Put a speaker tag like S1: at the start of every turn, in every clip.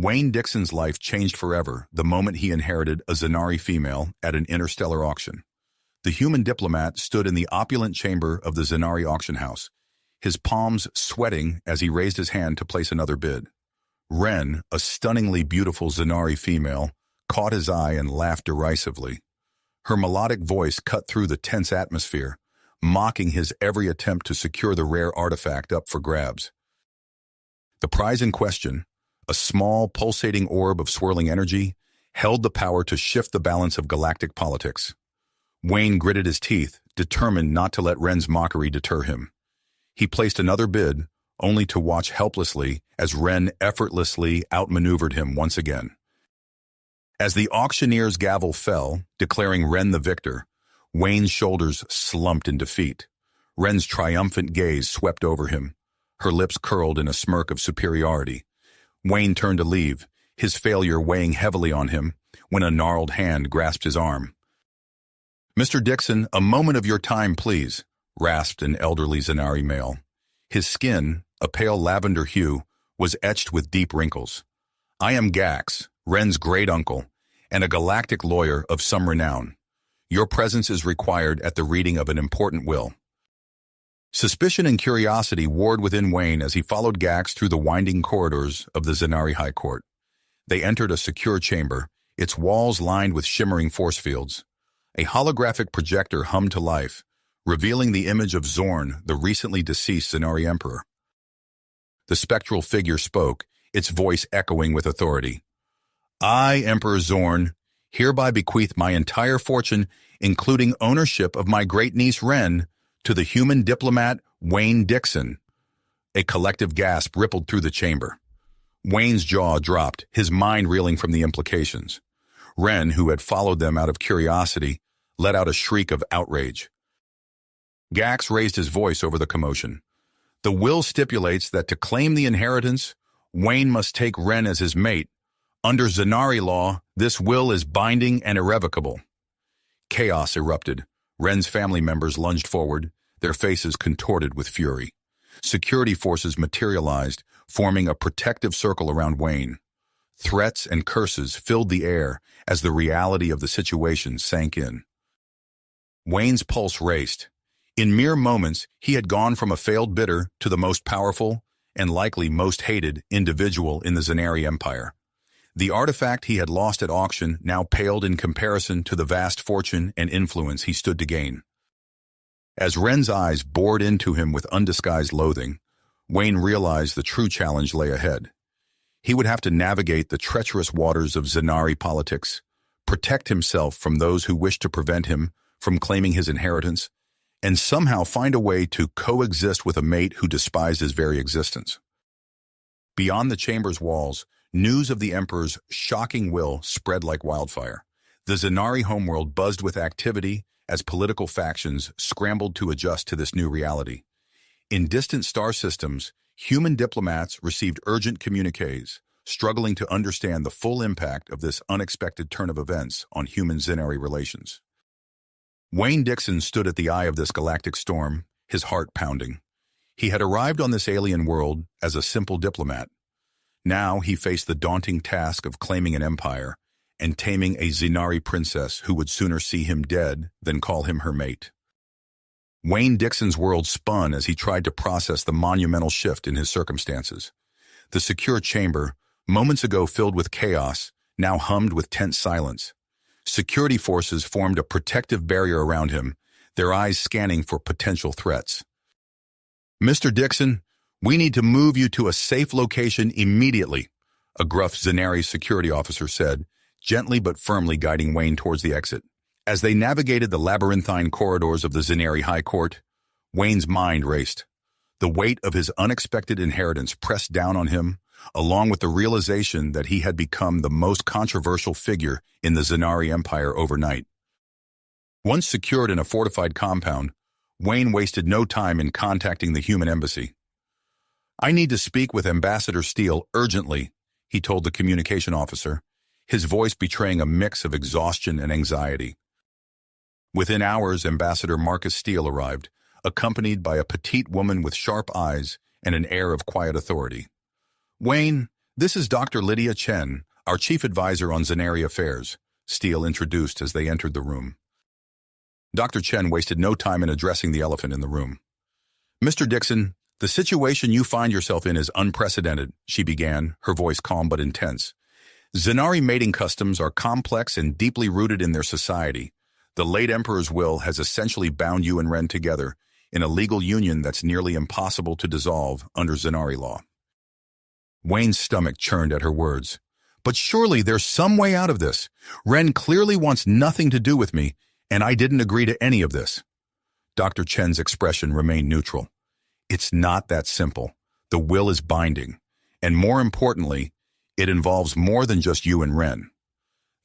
S1: Wayne Dixon's life changed forever the moment he inherited a Zanari female at an interstellar auction. The human diplomat stood in the opulent chamber of the Zanari auction house, his palms sweating as he raised his hand to place another bid. Ren, a stunningly beautiful Zanari female, caught his eye and laughed derisively. Her melodic voice cut through the tense atmosphere, mocking his every attempt to secure the rare artifact up for grabs. The prize in question, a small, pulsating orb of swirling energy, held the power to shift the balance of galactic politics. Wayne gritted his teeth, determined not to let Ren's mockery deter him. He placed another bid, only to watch helplessly as Ren effortlessly outmaneuvered him once again. As the auctioneer's gavel fell, declaring Ren the victor, Wayne's shoulders slumped in defeat. Ren's triumphant gaze swept over him. Her lips curled in a smirk of superiority. Wayne turned to leave, his failure weighing heavily on him, when a gnarled hand grasped his arm. "Mr. Dixon, a moment of your time, please," rasped an elderly Zanari male. His skin, a pale lavender hue, was etched with deep wrinkles. "I am Gax, Ren's great-uncle, and a galactic lawyer of some renown. Your presence is required at the reading of an important will." Suspicion and curiosity warred within Wayne as he followed Gax through the winding corridors of the Zanari High Court. They entered a secure chamber, its walls lined with shimmering force fields. A holographic projector hummed to life, revealing the image of Zorn, the recently deceased Zanari Emperor. The spectral figure spoke, its voice echoing with authority. "I, Emperor Zorn, hereby bequeath my entire fortune, including ownership of my great-niece Ren, to the human diplomat Wayne Dixon." A collective gasp rippled through the chamber. Wayne's jaw dropped, his mind reeling from the implications. Ren, who had followed them out of curiosity, let out a shriek of outrage. Gax raised his voice over the commotion. "The will stipulates that to claim the inheritance, Wayne must take Ren as his mate. Under Zanari law, this will is binding and irrevocable." Chaos erupted. Ren's family members lunged forward, their faces contorted with fury. Security forces materialized, forming a protective circle around Wayne. Threats and curses filled the air as the reality of the situation sank in. Wayne's pulse raced. In mere moments, he had gone from a failed bidder to the most powerful, and likely most hated, individual in the Zanari Empire. The artifact he had lost at auction now paled in comparison to the vast fortune and influence he stood to gain. As Ren's eyes bored into him with undisguised loathing, Wayne realized the true challenge lay ahead. He would have to navigate the treacherous waters of Zanari politics, protect himself from those who wished to prevent him from claiming his inheritance, and somehow find a way to coexist with a mate who despised his very existence. Beyond the chamber's walls, news of the Emperor's shocking will spread like wildfire. The Zanari homeworld buzzed with activity as political factions scrambled to adjust to this new reality. In distant star systems, human diplomats received urgent communiques, struggling to understand the full impact of this unexpected turn of events on human-Zanari relations. Wayne Dixon stood at the eye of this galactic storm, his heart pounding. He had arrived on this alien world as a simple diplomat. Now he faced the daunting task of claiming an empire and taming a Zanari princess who would sooner see him dead than call him her mate. Wayne Dixon's world spun as he tried to process the monumental shift in his circumstances. The secure chamber, moments ago filled with chaos, now hummed with tense silence. Security forces formed a protective barrier around him, their eyes scanning for potential threats. "Mr. Dixon, we need to move you to a safe location immediately," a gruff Zanari security officer said, gently but firmly guiding Wayne towards the exit. As they navigated the labyrinthine corridors of the Zanari High Court, Wayne's mind raced. The weight of his unexpected inheritance pressed down on him, along with the realization that he had become the most controversial figure in the Zanari Empire overnight. Once secured in a fortified compound, Wayne wasted no time in contacting the human embassy. "I need to speak with Ambassador Steele urgently," he told the communication officer, his voice betraying a mix of exhaustion and anxiety. Within hours, Ambassador Marcus Steele arrived, accompanied by a petite woman with sharp eyes and an air of quiet authority. "Wayne, This is Dr. Lydia Chen, our chief advisor on Zanari affairs, Steele introduced as they entered the room. Dr. Chen wasted no time in addressing the elephant in the room. Mr. Dixon, the situation you find yourself in is unprecedented, she began, her voice calm but intense. Zanari mating customs are complex and deeply rooted in their society. The late Emperor's will has essentially bound you and Ren together in a legal union that's nearly impossible to dissolve under Zanari law. Wayne's stomach churned at her words. But surely there's some way out of this. Ren clearly wants nothing to do with me, and I didn't agree to any of this. Dr. Chen's expression remained neutral. It's not that simple. The will is binding, and more importantly, it involves more than just you and Ren.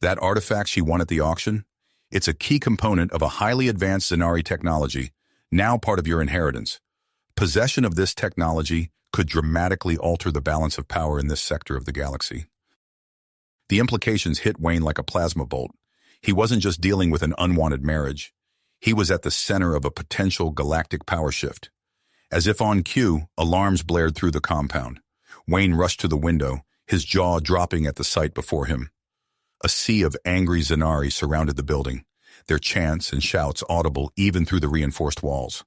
S1: That artifact she won at the auction? It's a key component of a highly advanced Zanari technology, now part of your inheritance. Possession of this technology could dramatically alter the balance of power in this sector of the galaxy. The implications hit Wayne like a plasma bolt. He wasn't just dealing with an unwanted marriage. He was at the center of a potential galactic power shift. As if on cue, alarms blared through the compound. Wayne rushed to the window, his jaw dropping at the sight before him. A sea of angry Zanari surrounded the building, their chants and shouts audible even through the reinforced walls.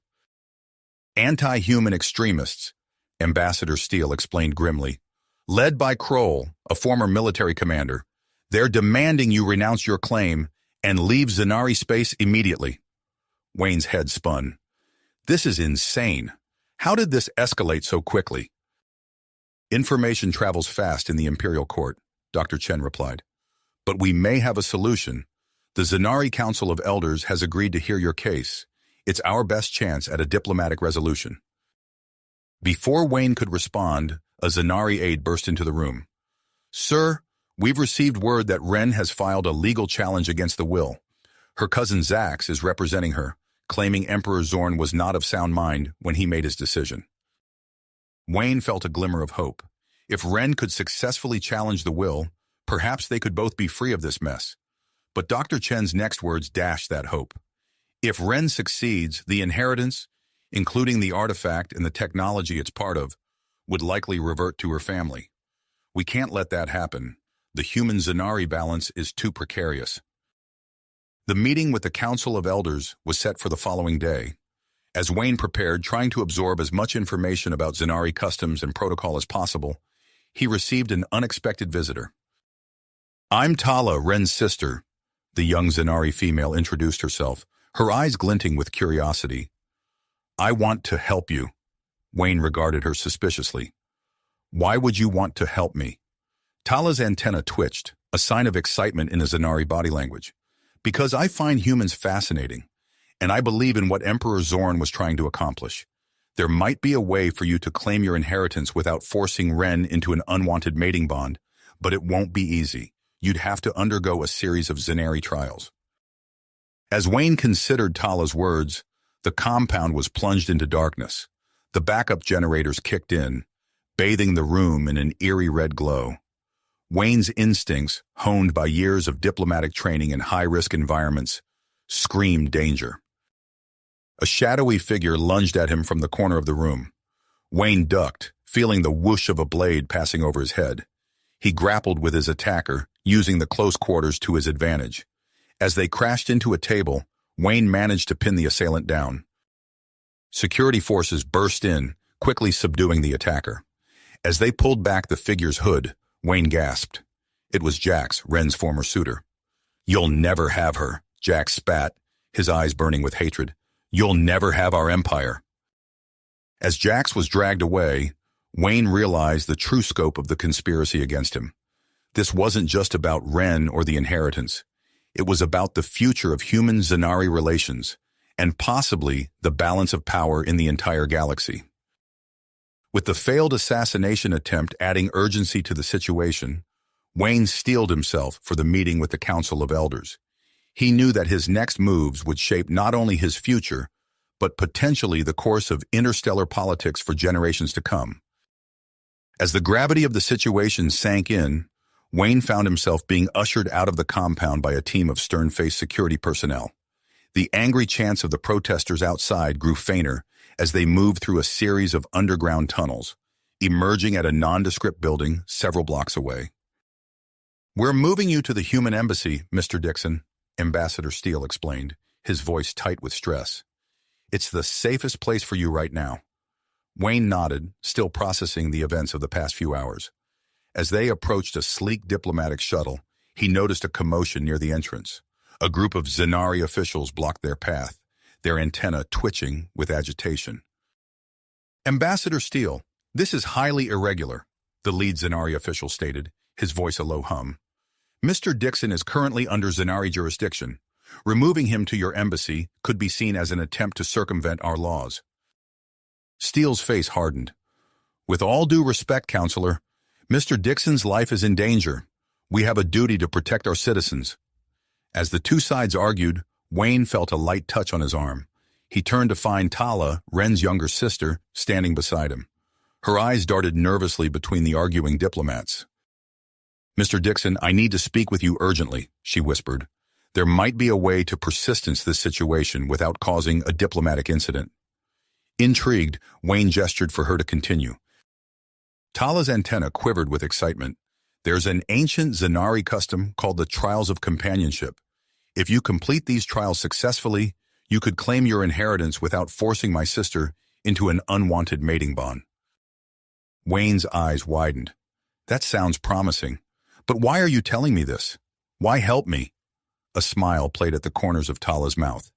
S1: Anti-human extremists, Ambassador Steele explained grimly, led by Kroll, a former military commander. They're demanding you renounce your claim and leave Zanari space immediately. Wayne's head spun. This is insane. How did this escalate so quickly? Information travels fast in the Imperial Court, Dr. Chen replied. But we may have a solution. The Zanari Council of Elders has agreed to hear your case. It's our best chance at a diplomatic resolution. Before Wayne could respond, a Zanari aide burst into the room. Sir, we've received word that Ren has filed a legal challenge against the will. Her cousin Zax is representing her, claiming Emperor Zorn was not of sound mind when he made his decision. Wayne felt a glimmer of hope. If Ren could successfully challenge the will, perhaps they could both be free of this mess. But Dr. Chen's next words dashed that hope. If Ren succeeds, the inheritance, including the artifact and the technology it's part of, would likely revert to her family. We can't let that happen. The human Zanari balance is too precarious. The meeting with the Council of Elders was set for the following day. As Wayne prepared, trying to absorb as much information about Zanari customs and protocol as possible, he received an unexpected visitor. I'm Tala, Ren's sister, the young Zanari female introduced herself, her eyes glinting with curiosity. I want to help you. Wayne regarded her suspiciously. Why would you want to help me? Tala's antenna twitched, a sign of excitement in a Zanari body language. Because I find humans fascinating, and I believe in what Emperor Zorn was trying to accomplish. There might be a way for you to claim your inheritance without forcing Ren into an unwanted mating bond, but it won't be easy. You'd have to undergo a series of Zanari trials. As Wayne considered Tala's words, the compound was plunged into darkness. The backup generators kicked in, bathing the room in an eerie red glow. Wayne's instincts, honed by years of diplomatic training in high-risk environments, screamed danger. A shadowy figure lunged at him from the corner of the room. Wayne ducked, feeling the whoosh of a blade passing over his head. He grappled with his attacker, using the close quarters to his advantage. As they crashed into a table, Wayne managed to pin the assailant down. Security forces burst in, quickly subduing the attacker. As they pulled back the figure's hood, Wayne gasped. It was Jax, Ren's former suitor. You'll never have her, Jax spat, his eyes burning with hatred. You'll never have our empire. As Jax was dragged away, Wayne realized the true scope of the conspiracy against him. This wasn't just about Ren or the inheritance. It was about the future of human-Zanari relations, and possibly the balance of power in the entire galaxy. With the failed assassination attempt adding urgency to the situation, Wayne steeled himself for the meeting with the Council of Elders. He knew that his next moves would shape not only his future, but potentially the course of interstellar politics for generations to come. As the gravity of the situation sank in, Wayne found himself being ushered out of the compound by a team of stern-faced security personnel. The angry chants of the protesters outside grew fainter as they moved through a series of underground tunnels, emerging at a nondescript building several blocks away. "We're moving you to the human embassy, Mr. Dixon," Ambassador Steele explained, his voice tight with stress. "It's the safest place for you right now." Wayne nodded, still processing the events of the past few hours. As they approached a sleek diplomatic shuttle, he noticed a commotion near the entrance. A group of Zanari officials blocked their path, their antennae twitching with agitation. "Ambassador Steele, this is highly irregular," the lead Zanari official stated, his voice a low hum. "Mr. Dixon is currently under Zanari jurisdiction. Removing him to your embassy could be seen as an attempt to circumvent our laws." Steele's face hardened. "With all due respect, Counselor, Mr. Dixon's life is in danger. We have a duty to protect our citizens." As the two sides argued, Wayne felt a light touch on his arm. He turned to find Tala, Ren's younger sister, standing beside him. Her eyes darted nervously between the arguing diplomats. "Mr. Dixon, I need to speak with you urgently," she whispered. "There might be a way to persistence this situation without causing a diplomatic incident." Intrigued, Wayne gestured for her to continue. Tala's antenna quivered with excitement. "There's an ancient Zanari custom called the Trials of Companionship. If you complete these trials successfully, you could claim your inheritance without forcing my sister into an unwanted mating bond." Wayne's eyes widened. "That sounds promising. But why are you telling me this? Why help me?" A smile played at the corners of Tala's mouth.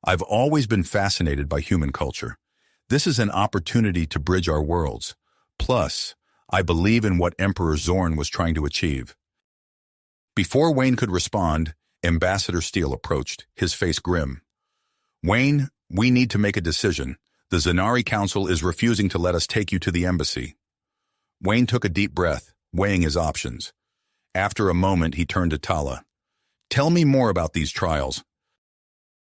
S1: "I've always been fascinated by human culture. This is an opportunity to bridge our worlds. Plus, I believe in what Emperor Zorn was trying to achieve." Before Wayne could respond, Ambassador Steele approached, his face grim. "Wayne, we need to make a decision. The Zanari Council is refusing to let us take you to the embassy." Wayne took a deep breath, weighing his options. After a moment, he turned to Tala. "Tell me more about these trials."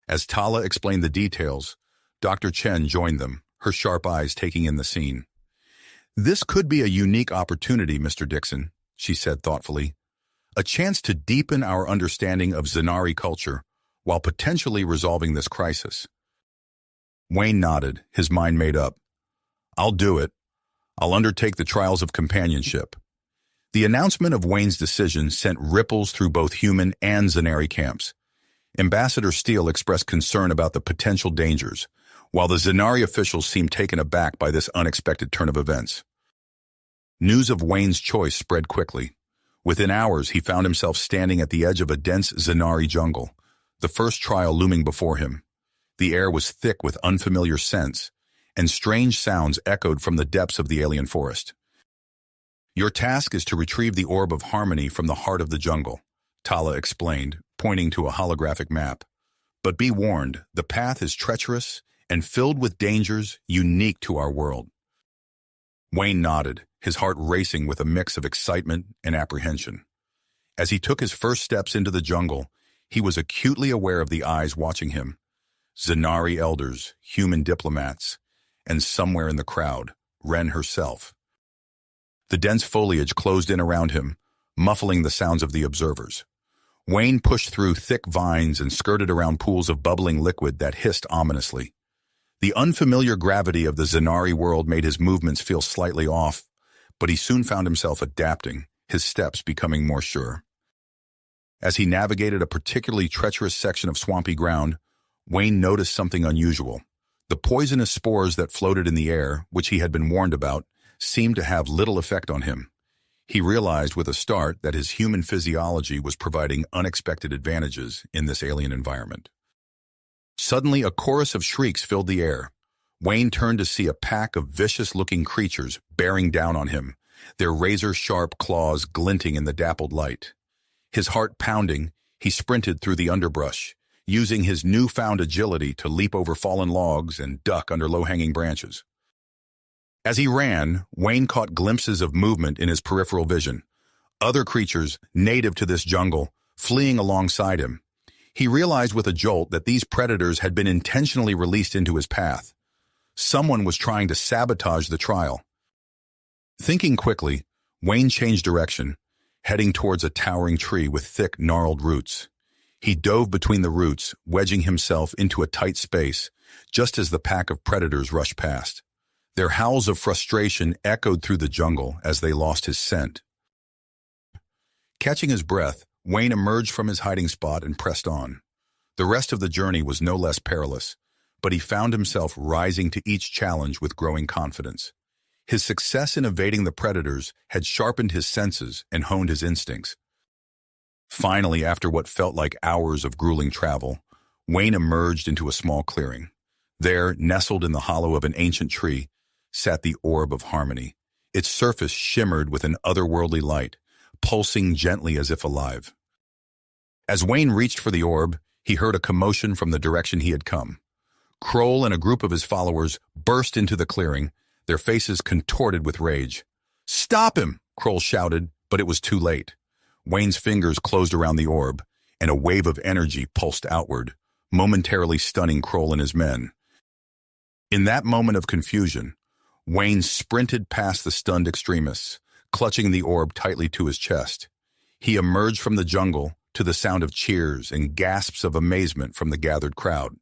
S1: As Tala explained the details, Dr. Chen joined them, her sharp eyes taking in the scene. "This could be a unique opportunity, Mr. Dixon," she said thoughtfully. "A chance to deepen our understanding of Zanari culture while potentially resolving this crisis." Wayne nodded, his mind made up. "I'll do it. I'll undertake the trials of companionship." The announcement of Wayne's decision sent ripples through both human and Zanari camps. Ambassador Steele expressed concern about the potential dangers, while the Zanari officials seemed taken aback by this unexpected turn of events. News of Wayne's choice spread quickly. Within hours, he found himself standing at the edge of a dense Zanari jungle, the first trial looming before him. The air was thick with unfamiliar scents, and strange sounds echoed from the depths of the alien forest. "Your task is to retrieve the Orb of Harmony from the heart of the jungle," Tala explained, pointing to a holographic map. "But be warned, the path is treacherous and filled with dangers unique to our world." Wayne nodded, his heart racing with a mix of excitement and apprehension. As he took his first steps into the jungle, he was acutely aware of the eyes watching him. Zanari elders, human diplomats, and somewhere in the crowd, Ren herself. The dense foliage closed in around him, muffling the sounds of the observers. Wayne pushed through thick vines and skirted around pools of bubbling liquid that hissed ominously. The unfamiliar gravity of the Zanari world made his movements feel slightly off, but he soon found himself adapting, his steps becoming more sure. As he navigated a particularly treacherous section of swampy ground, Wayne noticed something unusual. The poisonous spores that floated in the air, which he had been warned about, seemed to have little effect on him. He realized with a start that his human physiology was providing unexpected advantages in this alien environment. Suddenly, a chorus of shrieks filled the air. Wayne turned to see a pack of vicious-looking creatures bearing down on him, their razor-sharp claws glinting in the dappled light. His heart pounding, he sprinted through the underbrush, using his newfound agility to leap over fallen logs and duck under low-hanging branches. As he ran, Wayne caught glimpses of movement in his peripheral vision. Other creatures, native to this jungle, fleeing alongside him. He realized with a jolt that these predators had been intentionally released into his path. Someone was trying to sabotage the trial. Thinking quickly, Wayne changed direction, heading towards a towering tree with thick, gnarled roots. He dove between the roots, wedging himself into a tight space, just as the pack of predators rushed past. Their howls of frustration echoed through the jungle as they lost his scent. Catching his breath, Wayne emerged from his hiding spot and pressed on. The rest of the journey was no less perilous, but he found himself rising to each challenge with growing confidence. His success in evading the predators had sharpened his senses and honed his instincts. Finally, after what felt like hours of grueling travel, Wayne emerged into a small clearing. There, nestled in the hollow of an ancient tree, sat the Orb of Harmony. Its surface shimmered with an otherworldly light, pulsing gently as if alive. As Wayne reached for the orb, he heard a commotion from the direction he had come. Kroll and a group of his followers burst into the clearing, their faces contorted with rage. "Stop him!" Kroll shouted, but it was too late. Wayne's fingers closed around the orb, and a wave of energy pulsed outward, momentarily stunning Kroll and his men. In that moment of confusion, Wayne sprinted past the stunned extremists, clutching the orb tightly to his chest. He emerged from the jungle to the sound of cheers and gasps of amazement from the gathered crowd.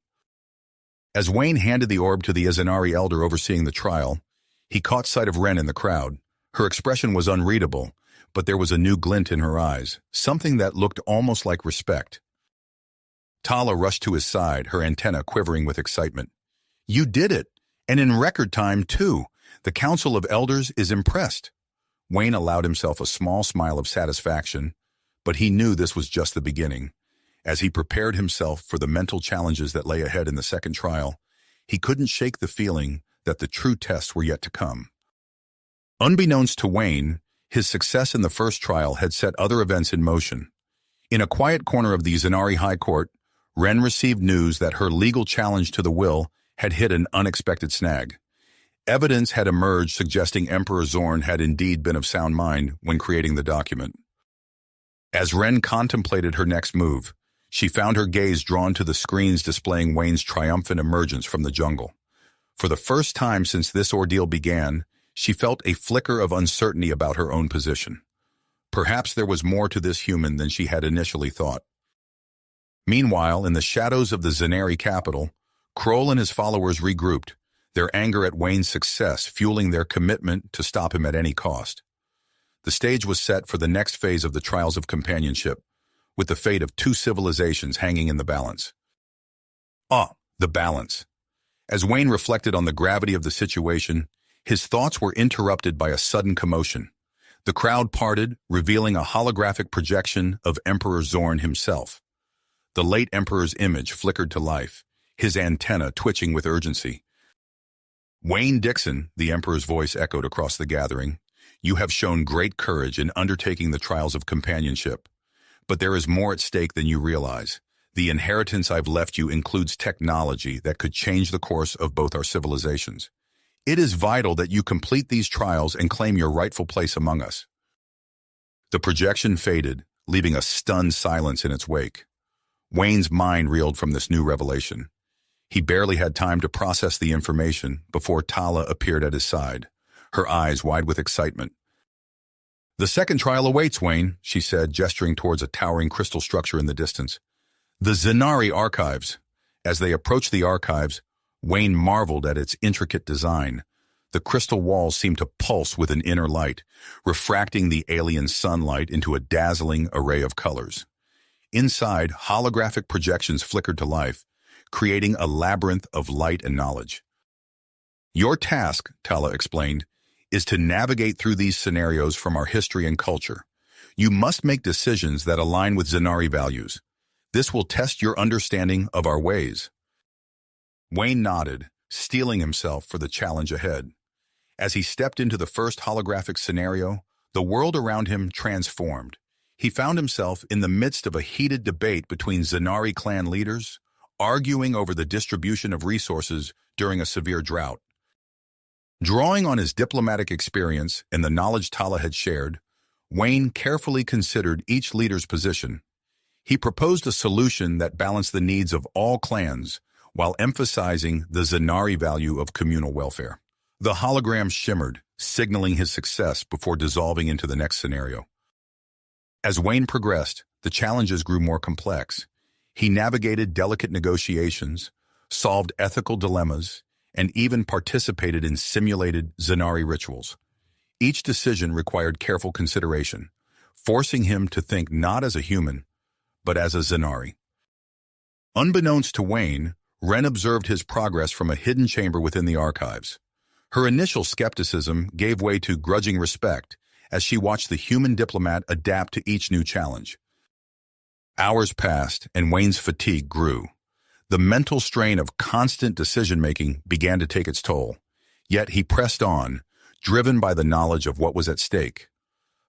S1: As Wayne handed the orb to the Izanari elder overseeing the trial, he caught sight of Ren in the crowd. Her expression was unreadable, but there was a new glint in her eyes, something that looked almost like respect. Tala rushed to his side, her antenna quivering with excitement. "You did it, and in record time, too. The Council of Elders is impressed." Wayne allowed himself a small smile of satisfaction, but he knew this was just the beginning. As he prepared himself for the mental challenges that lay ahead in the second trial, he couldn't shake the feeling that the true tests were yet to come. Unbeknownst to Wayne, his success in the first trial had set other events in motion. In a quiet corner of the Izanari High Court, Ren received news that her legal challenge to the will had hit an unexpected snag. Evidence had emerged suggesting Emperor Zorn had indeed been of sound mind when creating the document. As Ren contemplated her next move, she found her gaze drawn to the screens displaying Wayne's triumphant emergence from the jungle. For the first time since this ordeal began, she felt a flicker of uncertainty about her own position. Perhaps there was more to this human than she had initially thought. Meanwhile, in the shadows of the Zanari capital, Kroll and his followers regrouped, their anger at Wayne's success fueling their commitment to stop him at any cost. The stage was set for the next phase of the trials of companionship, with the fate of two civilizations hanging in the balance. The balance. As Wayne reflected on the gravity of the situation, his thoughts were interrupted by a sudden commotion. The crowd parted, revealing a holographic projection of Emperor Zorn himself. The late Emperor's image flickered to life, his antenna twitching with urgency. "Wayne Dixon," the Emperor's voice echoed across the gathering, "you have shown great courage in undertaking the trials of companionship. But there is more at stake than you realize. The inheritance I've left you includes technology that could change the course of both our civilizations. It is vital that you complete these trials and claim your rightful place among us." The projection faded, leaving a stunned silence in its wake. Wayne's mind reeled from this new revelation. He barely had time to process the information before Tala appeared at his side, her eyes wide with excitement. "The second trial awaits, Wayne," she said, gesturing towards a towering crystal structure in the distance. "The Zanari Archives." As they approached the archives, Wayne marveled at its intricate design. The crystal walls seemed to pulse with an inner light, refracting the alien sunlight into a dazzling array of colors. Inside, holographic projections flickered to life, creating a labyrinth of light and knowledge. "Your task," Tala explained, "is to navigate through these scenarios from our history and culture. You must make decisions that align with Zanari values. This will test your understanding of our ways." Wayne nodded, steeling himself for the challenge ahead. As he stepped into the first holographic scenario, the world around him transformed. He found himself in the midst of a heated debate between Zanari clan leaders, arguing over the distribution of resources during a severe drought. Drawing on his diplomatic experience and the knowledge Tala had shared, Wayne carefully considered each leader's position. He proposed a solution that balanced the needs of all clans while emphasizing the Zanari value of communal welfare. The hologram shimmered, signaling his success before dissolving into the next scenario. As Wayne progressed, the challenges grew more complex. He navigated delicate negotiations, solved ethical dilemmas, and even participated in simulated Zanari rituals. Each decision required careful consideration, forcing him to think not as a human, but as a Zanari. Unbeknownst to Wayne, Wren observed his progress from a hidden chamber within the archives. Her initial skepticism gave way to grudging respect as she watched the human diplomat adapt to each new challenge. Hours passed, and Wayne's fatigue grew. The mental strain of constant decision-making began to take its toll, yet he pressed on, driven by the knowledge of what was at stake.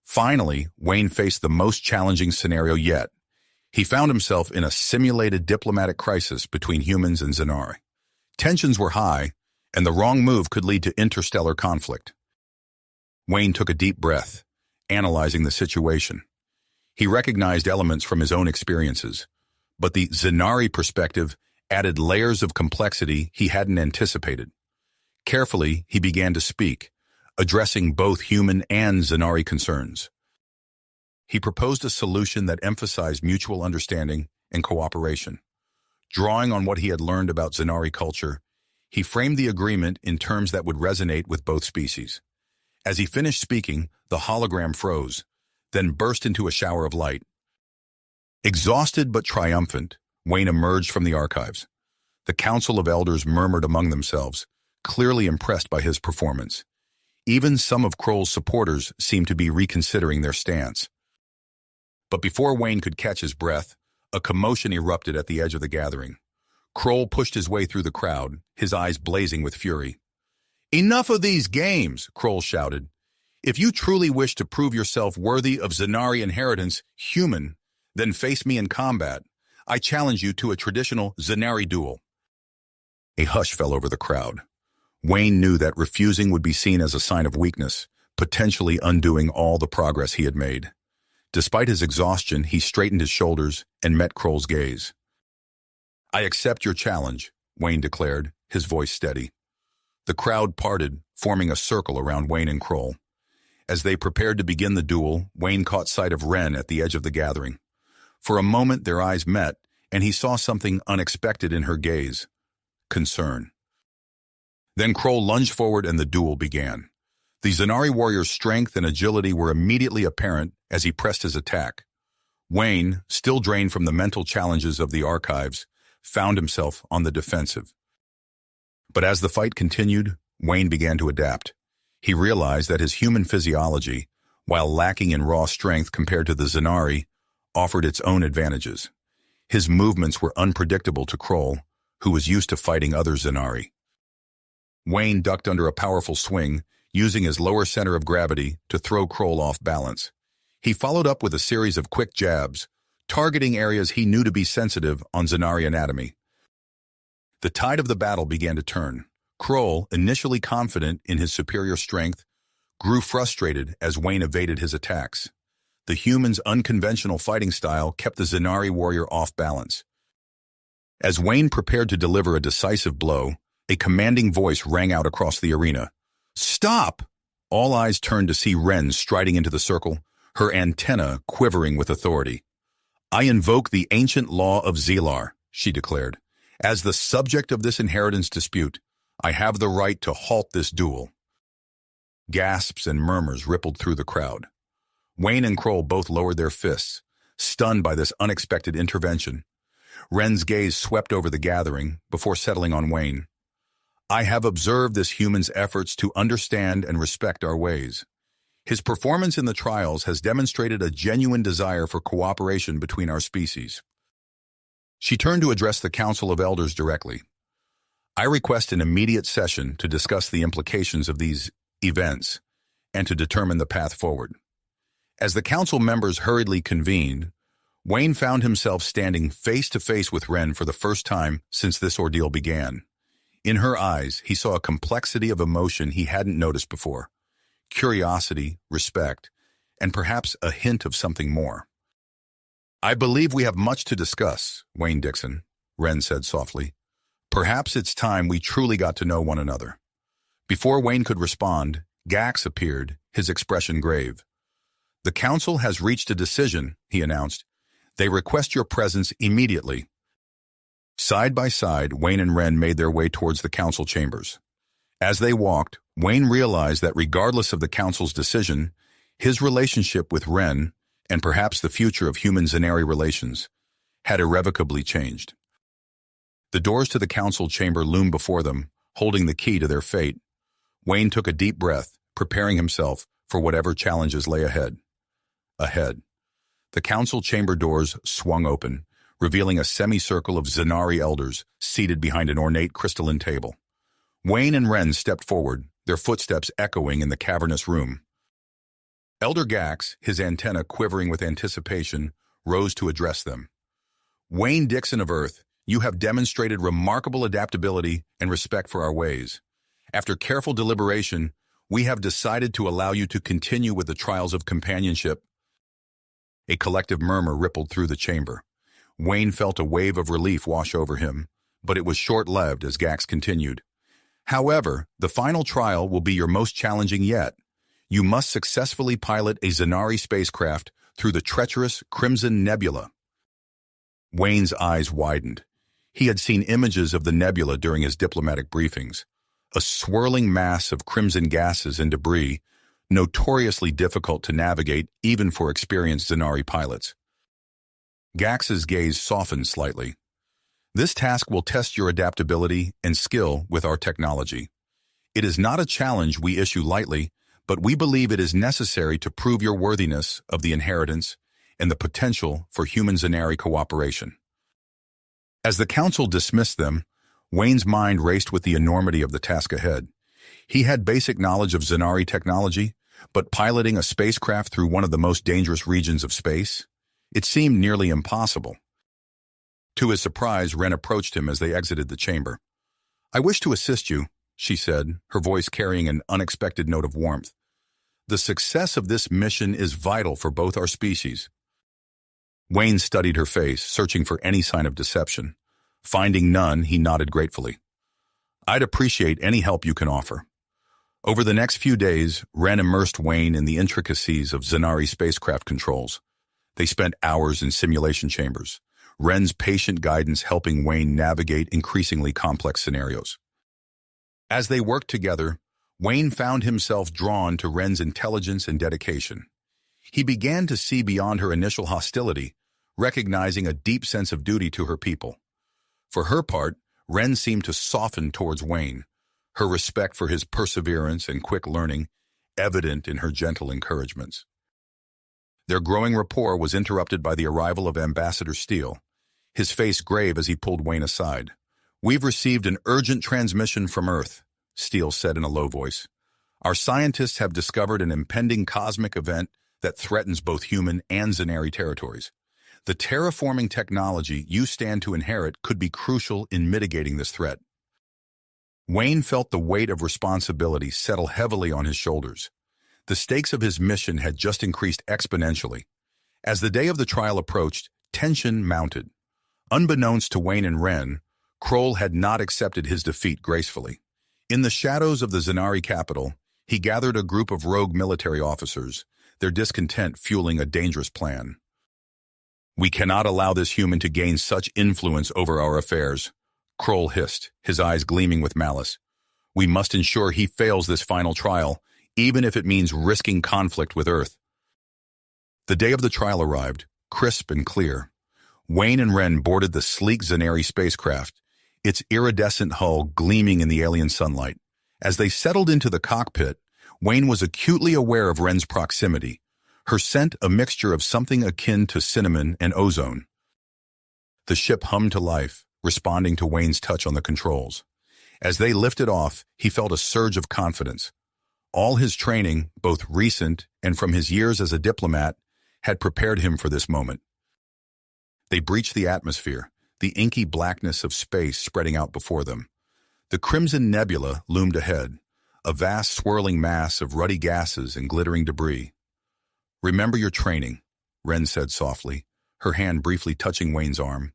S1: Finally, Wayne faced the most challenging scenario yet. He found himself in a simulated diplomatic crisis between humans and Zanari. Tensions were high, and the wrong move could lead to interstellar conflict. Wayne took a deep breath, analyzing the situation. He recognized elements from his own experiences, but the Zanari perspective added layers of complexity he hadn't anticipated. Carefully, he began to speak, addressing both human and Zanari concerns. He proposed a solution that emphasized mutual understanding and cooperation. Drawing on what he had learned about Zanari culture, he framed the agreement in terms that would resonate with both species. As he finished speaking, the hologram froze, then burst into a shower of light. Exhausted but triumphant, Wayne emerged from the archives. The Council of Elders murmured among themselves, clearly impressed by his performance. Even some of Kroll's supporters seemed to be reconsidering their stance. But before Wayne could catch his breath, a commotion erupted at the edge of the gathering. Kroll pushed his way through the crowd, his eyes blazing with fury. "Enough of these games," Kroll shouted. "If you truly wish to prove yourself worthy of Zanari inheritance, human, then face me in combat. I challenge you to a traditional Zanari duel." A hush fell over the crowd. Wayne knew that refusing would be seen as a sign of weakness, potentially undoing all the progress he had made. Despite his exhaustion, he straightened his shoulders and met Kroll's gaze. "I accept your challenge," Wayne declared, his voice steady. The crowd parted, forming a circle around Wayne and Kroll. As they prepared to begin the duel, Wayne caught sight of Wren at the edge of the gathering. For a moment, their eyes met, and he saw something unexpected in her gaze: concern. Then Kroll lunged forward and the duel began. The Zanari warrior's strength and agility were immediately apparent as he pressed his attack. Wayne, still drained from the mental challenges of the archives, found himself on the defensive. But as the fight continued, Wayne began to adapt. He realized that his human physiology, while lacking in raw strength compared to the Zanari, offered its own advantages. His movements were unpredictable to Kroll, who was used to fighting other Zanari. Wayne ducked under a powerful swing, using his lower center of gravity to throw Kroll off balance. He followed up with a series of quick jabs, targeting areas he knew to be sensitive on Zanari anatomy. The tide of the battle began to turn. Kroll, initially confident in his superior strength, grew frustrated as Wayne evaded his attacks. The human's unconventional fighting style kept the Zanari warrior off balance. As Wayne prepared to deliver a decisive blow, a commanding voice rang out across the arena. "Stop!" All eyes turned to see Wren striding into the circle, her antenna quivering with authority. "I invoke the ancient law of Zelar," she declared. "As the subject of this inheritance dispute, I have the right to halt this duel." Gasps and murmurs rippled through the crowd. Wayne and Kroll both lowered their fists, stunned by this unexpected intervention. Wren's gaze swept over the gathering before settling on Wayne. "I have observed this human's efforts to understand and respect our ways. His performance in the trials has demonstrated a genuine desire for cooperation between our species." She turned to address the Council of Elders directly. "I request an immediate session to discuss the implications of these events and to determine the path forward." As the council members hurriedly convened, Wayne found himself standing face to face with Wren for the first time since this ordeal began. In her eyes, he saw a complexity of emotion he hadn't noticed before: curiosity, respect, and perhaps a hint of something more. "I believe we have much to discuss, Wayne Dixon," Wren said softly. "Perhaps it's time we truly got to know one another." Before Wayne could respond, Gax appeared, his expression grave. "The council has reached a decision," he announced. "They request your presence immediately." Side by side, Wayne and Wren made their way towards the council chambers. As they walked, Wayne realized that regardless of the council's decision, his relationship with Wren, and perhaps the future of human-Zanari relations, had irrevocably changed. The doors to the council chamber loomed before them, holding the key to their fate. Wayne took a deep breath, preparing himself for whatever challenges lay ahead. The council chamber doors swung open, revealing a semicircle of Zanari elders seated behind an ornate crystalline table. Wayne and Wren stepped forward, their footsteps echoing in the cavernous room. Elder Gax, his antenna quivering with anticipation, rose to address them. "Wayne Dixon of Earth, you have demonstrated remarkable adaptability and respect for our ways. After careful deliberation, we have decided to allow you to continue with the trials of companionship." A collective murmur rippled through the chamber. Wayne felt a wave of relief wash over him, but it was short-lived as Gax continued. "However, the final trial will be your most challenging yet. You must successfully pilot a Zanari spacecraft through the treacherous Crimson Nebula." Wayne's eyes widened. He had seen images of the nebula during his diplomatic briefings, a swirling mass of crimson gases and debris, notoriously difficult to navigate even for experienced Zanari pilots. Gax's gaze softened slightly. "This task will test your adaptability and skill with our technology. It is not a challenge we issue lightly, but we believe it is necessary to prove your worthiness of the inheritance and the potential for human-Zanari cooperation." As the council dismissed them, Wayne's mind raced with the enormity of the task ahead. He had basic knowledge of Zanari technology, but piloting a spacecraft through one of the most dangerous regions of space? It seemed nearly impossible. To his surprise, Wren approached him as they exited the chamber. "I wish to assist you," she said, her voice carrying an unexpected note of warmth. "The success of this mission is vital for both our species." Wayne studied her face, searching for any sign of deception. Finding none, he nodded gratefully. "I'd appreciate any help you can offer." Over the next few days, Wren immersed Wayne in the intricacies of Zanari spacecraft controls. They spent hours in simulation chambers, Wren's patient guidance helping Wayne navigate increasingly complex scenarios. As they worked together, Wayne found himself drawn to Wren's intelligence and dedication. He began to see beyond her initial hostility, recognizing a deep sense of duty to her people. For her part, Wren seemed to soften towards Wayne, her respect for his perseverance and quick learning evident in her gentle encouragements. Their growing rapport was interrupted by the arrival of Ambassador Steele, his face grave as he pulled Wayne aside. "We've received an urgent transmission from Earth," Steele said in a low voice. "Our scientists have discovered an impending cosmic event that threatens both human and Zanari territories. The terraforming technology you stand to inherit could be crucial in mitigating this threat." Wayne felt the weight of responsibility settle heavily on his shoulders. The stakes of his mission had just increased exponentially. As the day of the trial approached, tension mounted. Unbeknownst to Wayne and Wren, Kroll had not accepted his defeat gracefully. In the shadows of the Zanari capital, he gathered a group of rogue military officers, their discontent fueling a dangerous plan. "We cannot allow this human to gain such influence over our affairs," Kroll hissed, his eyes gleaming with malice. "We must ensure he fails this final trial, even if it means risking conflict with Earth." The day of the trial arrived, crisp and clear. Wayne and Wren boarded the sleek Zanari spacecraft, its iridescent hull gleaming in the alien sunlight. As they settled into the cockpit, Wayne was acutely aware of Wren's proximity, her scent a mixture of something akin to cinnamon and ozone. The ship hummed to life, responding to Wayne's touch on the controls. As they lifted off, he felt a surge of confidence. All his training, both recent and from his years as a diplomat, had prepared him for this moment. They breached the atmosphere, the inky blackness of space spreading out before them. The Crimson Nebula loomed ahead, a vast swirling mass of ruddy gases and glittering debris. "Remember your training," Wren said softly, her hand briefly touching Wayne's arm.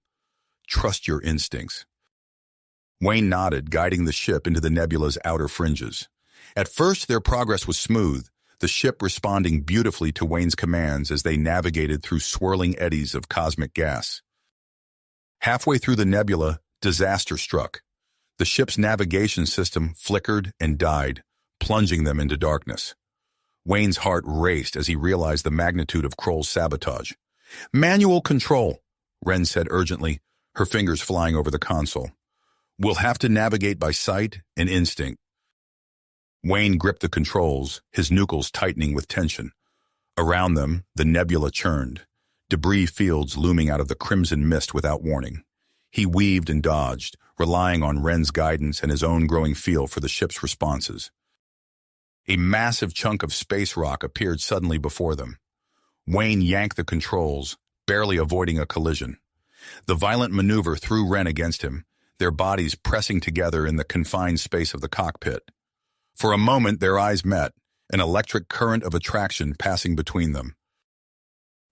S1: "Trust your instincts." Wayne nodded, guiding the ship into the nebula's outer fringes. At first, their progress was smooth, the ship responding beautifully to Wayne's commands as they navigated through swirling eddies of cosmic gas. Halfway through the nebula, disaster struck. The ship's navigation system flickered and died, plunging them into darkness. Wayne's heart raced as he realized the magnitude of Kroll's sabotage. "Manual control," Wren said urgently, her fingers flying over the console. "We'll have to navigate by sight and instinct." Wayne gripped the controls, his knuckles tightening with tension. Around them, the nebula churned, debris fields looming out of the crimson mist without warning. He weaved and dodged, relying on Wren's guidance and his own growing feel for the ship's responses. A massive chunk of space rock appeared suddenly before them. Wayne yanked the controls, barely avoiding a collision. The violent maneuver threw Wren against him, their bodies pressing together in the confined space of the cockpit. For a moment, their eyes met, an electric current of attraction passing between them.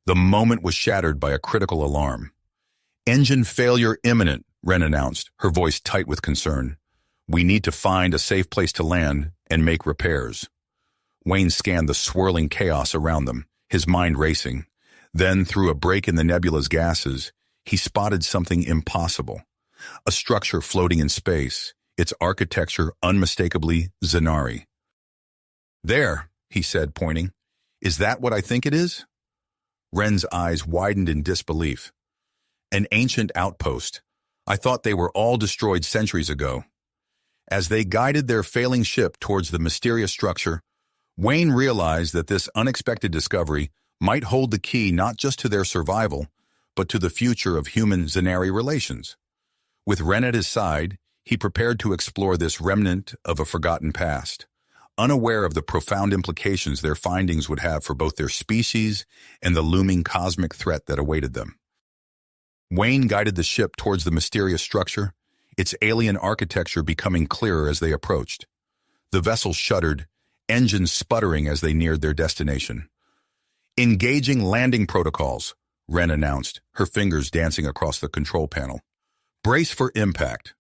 S1: The moment was shattered by a critical alarm. "Engine failure imminent," Wren announced, her voice tight with concern. "We need to find a safe place to land and make repairs." Wayne scanned the swirling chaos around them, his mind racing. Then, through a break in the nebula's gases, he spotted something impossible. A structure floating in space, its architecture unmistakably Zanari. "There," he said, pointing. "Is that what I think it is?" Wren's eyes widened in disbelief. "An ancient outpost. I thought they were all destroyed centuries ago." As they guided their failing ship towards the mysterious structure, Wayne realized that this unexpected discovery might hold the key not just to their survival, but to the future of human-Zanari relations. With Wren at his side, he prepared to explore this remnant of a forgotten past, unaware of the profound implications their findings would have for both their species and the looming cosmic threat that awaited them. Wayne guided the ship towards the mysterious structure, its alien architecture becoming clearer as they approached. The vessel shuddered, engines sputtering as they neared their destination. "Engaging landing protocols," Wren announced, her fingers dancing across the control panel. "Brace for impact."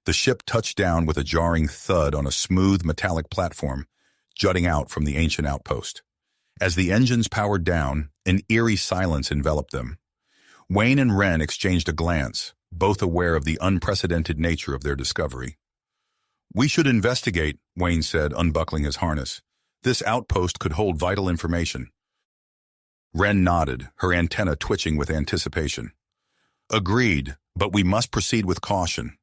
S1: The ship touched down with a jarring thud on a smooth metallic platform jutting out from the ancient outpost. As the engines powered down, an eerie silence enveloped them. Wayne and Wren exchanged a glance, both aware of the unprecedented nature of their discovery. "We should investigate," Wayne said, unbuckling his harness. "This outpost could hold vital information." Wren nodded, her antenna twitching with anticipation. "Agreed, but we must proceed with caution."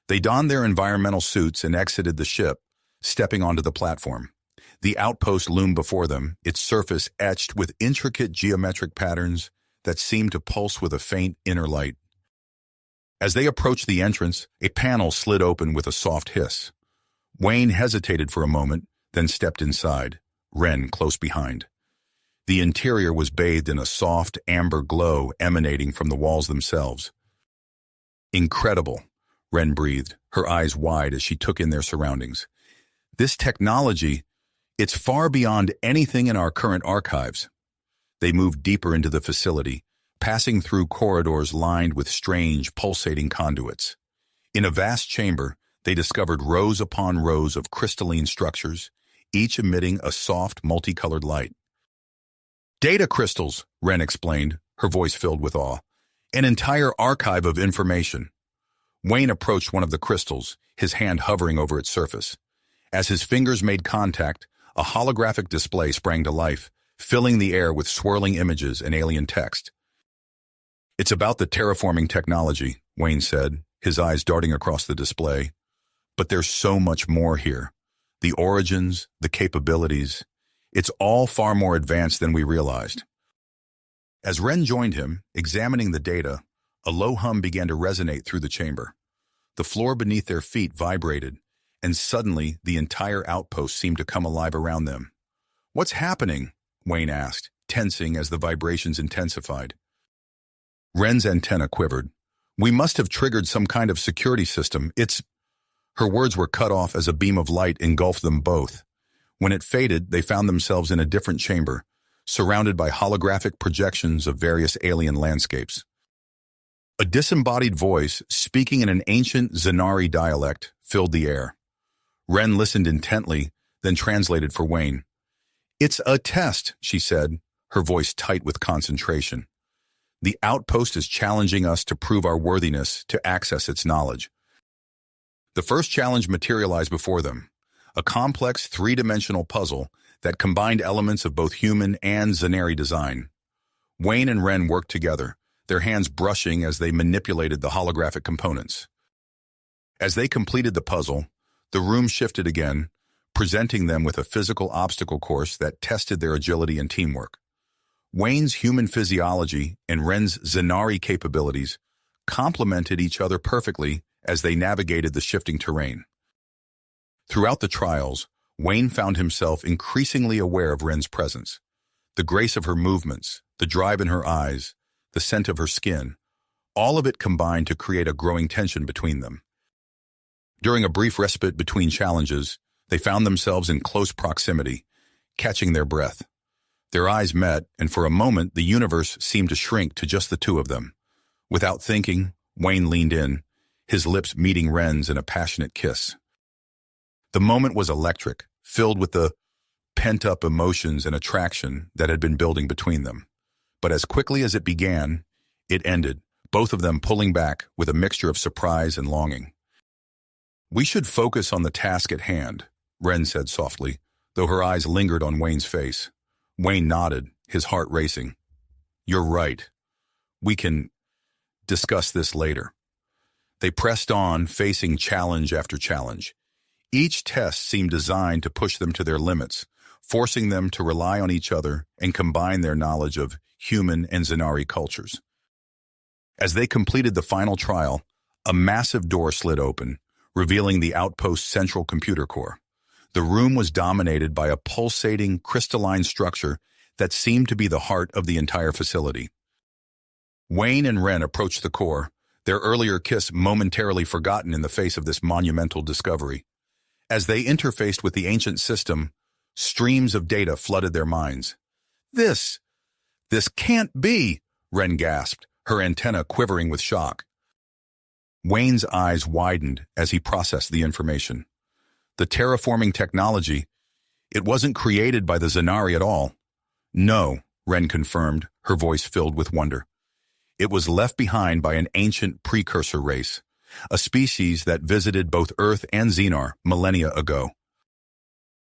S1: They donned their environmental suits and exited the ship, stepping onto the platform. The outpost loomed before them, its surface etched with intricate geometric patterns that seemed to pulse with a faint inner light. As they approached the entrance, a panel slid open with a soft hiss. Wayne hesitated for a moment, then stepped inside, Wren close behind. The interior was bathed in a soft, amber glow emanating from the walls themselves. "Incredible," Wren breathed, her eyes wide as she took in their surroundings. "This technology, it's far beyond anything in our current archives." They moved deeper into the facility, passing through corridors lined with strange, pulsating conduits. In a vast chamber, they discovered rows upon rows of crystalline structures, each emitting a soft, multicolored light. "Data crystals," Wren explained, her voice filled with awe. "An entire archive of information." Wayne approached one of the crystals, his hand hovering over its surface. As his fingers made contact, a holographic display sprang to life, filling the air with swirling images and alien text. "It's about the terraforming technology," Wayne said, his eyes darting across the display. "But there's so much more here. The origins, the capabilities. It's all far more advanced than we realized." As Wren joined him, examining the data, a low hum began to resonate through the chamber. The floor beneath their feet vibrated, and suddenly the entire outpost seemed to come alive around them. "What's happening?" Wayne asked, tensing as the vibrations intensified. Wren's antenna quivered. "We must have triggered some kind of security system. It's—" Her words were cut off as a beam of light engulfed them both. When it faded, they found themselves in a different chamber, surrounded by holographic projections of various alien landscapes. A disembodied voice, speaking in an ancient Zanari dialect, filled the air. Wren listened intently, then translated for Wayne. "It's a test," she said, her voice tight with concentration. The outpost is challenging us to prove our worthiness to access its knowledge. The first challenge materialized before them, a complex three-dimensional puzzle that combined elements of both human and Zanari design. Wayne and Ren worked together, their hands brushing as they manipulated the holographic components. As they completed the puzzle, the room shifted again, presenting them with a physical obstacle course that tested their agility and teamwork. Wayne's human physiology and Ren's Zanari capabilities complemented each other perfectly as they navigated the shifting terrain. Throughout the trials, Wayne found himself increasingly aware of Ren's presence. The grace of her movements, the drive in her eyes, the scent of her skin, all of it combined to create a growing tension between them. During a brief respite between challenges, they found themselves in close proximity, catching their breath. Their eyes met, and for a moment the universe seemed to shrink to just the two of them. Without thinking, Wayne leaned in, his lips meeting Ren's in a passionate kiss. The moment was electric, filled with the pent-up emotions and attraction that had been building between them. But as quickly as it began, it ended, both of them pulling back with a mixture of surprise and longing. "We should focus on the task at hand," Ren said softly, though her eyes lingered on Wayne's face. Wayne nodded, his heart racing. "You're right. We can discuss this later." They pressed on, facing challenge after challenge. Each test seemed designed to push them to their limits, forcing them to rely on each other and combine their knowledge of human and Zanari cultures. As they completed the final trial, a massive door slid open, revealing the outpost's central computer core. The room was dominated by a pulsating, crystalline structure that seemed to be the heart of the entire facility. Wayne and Ren approached the core, their earlier kiss momentarily forgotten in the face of this monumental discovery. As they interfaced with the ancient system, streams of data flooded their minds. This can't be," Ren gasped, her antenna quivering with shock. Wayne's eyes widened as he processed the information. The terraforming technology, it wasn't created by the Zanari at all. "No," Ren confirmed, her voice filled with wonder. "It was left behind by an ancient precursor race, a species that visited both Earth and Xenar millennia ago."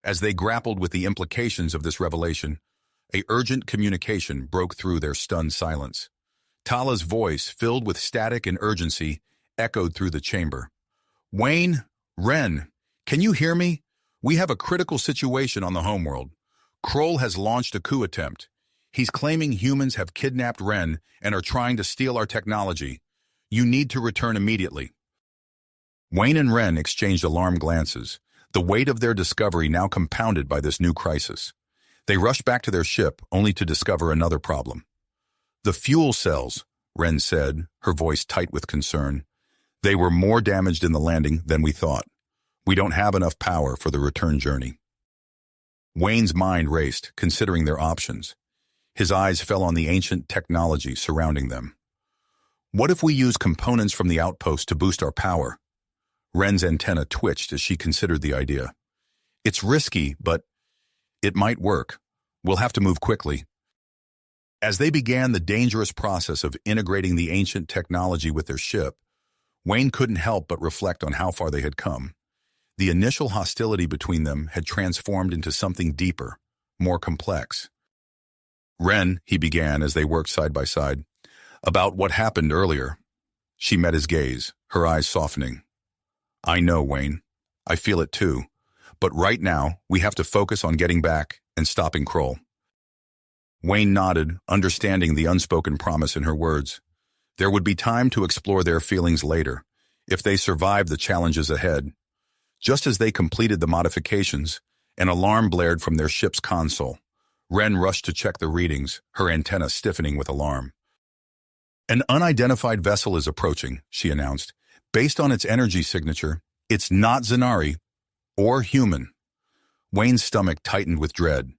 S1: As they grappled with the implications of this revelation, a urgent communication broke through their stunned silence. Tala's voice, filled with static and urgency, echoed through the chamber. "Wayne, Ren, can you hear me? We have a critical situation on the homeworld. Kroll has launched a coup attempt. He's claiming humans have kidnapped Ren and are trying to steal our technology. You need to return immediately." Wayne and Ren exchanged alarmed glances, the weight of their discovery now compounded by this new crisis. They rushed back to their ship, only to discover another problem. "The fuel cells," Ren said, her voice tight with concern. "They were more damaged in the landing than we thought. We don't have enough power for the return journey." Wayne's mind raced, considering their options. His eyes fell on the ancient technology surrounding them. "What if we use components from the outpost to boost our power?" Ren's antenna twitched as she considered the idea. "It's risky, but it might work. We'll have to move quickly." As they began the dangerous process of integrating the ancient technology with their ship, Wayne couldn't help but reflect on how far they had come. The initial hostility between them had transformed into something deeper, more complex. "Ren," he began as they worked side by side, "about what happened earlier." She met his gaze, her eyes softening. "I know, Wayne. I feel it too. But right now, we have to focus on getting back and stopping Kroll." Wayne nodded, understanding the unspoken promise in her words. There would be time to explore their feelings later, if they survived the challenges ahead. Just as they completed the modifications, an alarm blared from their ship's console. Ren rushed to check the readings, her antenna stiffening with alarm. "An unidentified vessel is approaching," she announced. "Based on its energy signature, it's not Zanari or human." Wayne's stomach tightened with dread.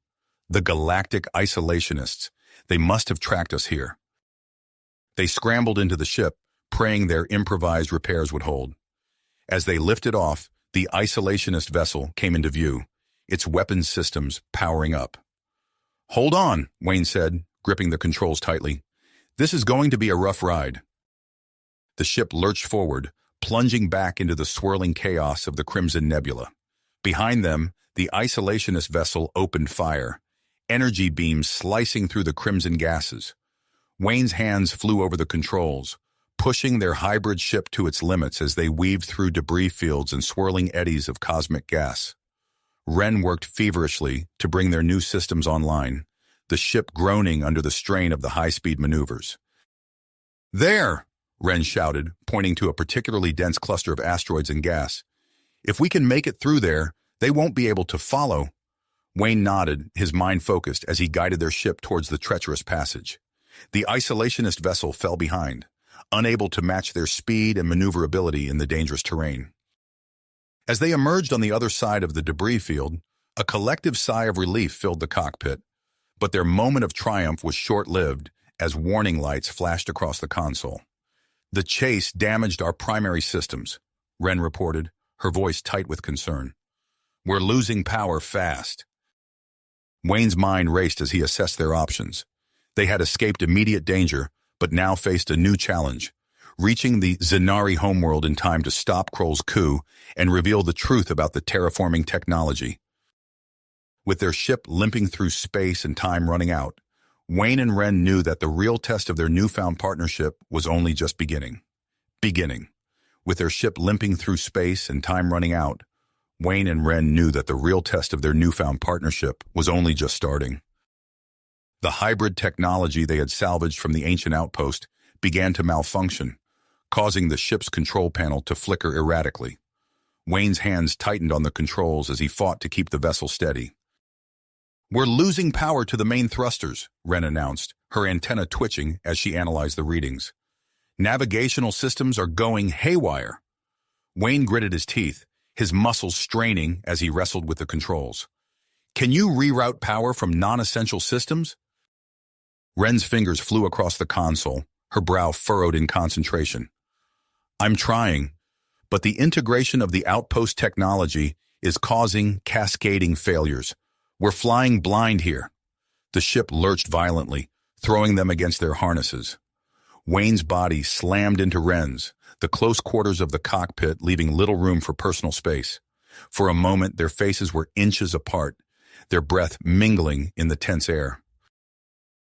S1: The Galactic isolationists. They must have tracked us here. They scrambled into the ship, praying their improvised repairs would hold. As they lifted off, the isolationist vessel came into view, its weapons systems powering up. "Hold on," Wayne said, gripping the controls tightly. This is going to be a rough ride. The ship lurched forward, plunging back into the swirling chaos of the Crimson Nebula. Behind them, the isolationist vessel opened fire, energy beams slicing through the crimson gases. Wayne's hands flew over the controls, pushing their hybrid ship to its limits as they weaved through debris fields and swirling eddies of cosmic gas. Ren worked feverishly to bring their new systems online, the ship groaning under the strain of the high-speed maneuvers. "There!" Ren shouted, pointing to a particularly dense cluster of asteroids and gas. "If we can make it through there, they won't be able to follow." Wayne nodded, his mind focused as he guided their ship towards the treacherous passage. The isolationist vessel fell behind, unable to match their speed and maneuverability in the dangerous terrain. As they emerged on the other side of the debris field, a collective sigh of relief filled the cockpit, but their moment of triumph was short-lived as warning lights flashed across the console. "The chase damaged our primary systems," Ren reported, her voice tight with concern. "We're losing power fast." Wayne's mind raced as he assessed their options. They had escaped immediate danger, but now faced a new challenge, reaching the Zanari homeworld in time to stop Kroll's coup and reveal the truth about the terraforming technology. With their ship limping through space and time running out, Wayne and Ren knew that the real test of their newfound partnership was only just beginning. With their ship limping through space and time running out, Wayne and Ren knew that the real test of their newfound partnership was only just starting. The hybrid technology they had salvaged from the ancient outpost began to malfunction, causing the ship's control panel to flicker erratically. Wayne's hands tightened on the controls as he fought to keep the vessel steady. "We're losing power to the main thrusters," Ren announced, her antenna twitching as she analyzed the readings. "Navigational systems are going haywire." Wayne gritted his teeth, his muscles straining as he wrestled with the controls. "Can you reroute power from non-essential systems?" Ren's fingers flew across the console, her brow furrowed in concentration. "I'm trying, but the integration of the outpost technology is causing cascading failures. We're flying blind here." The ship lurched violently, throwing them against their harnesses. Wayne's body slammed into Ren's, the close quarters of the cockpit leaving little room for personal space. For a moment, their faces were inches apart, their breath mingling in the tense air.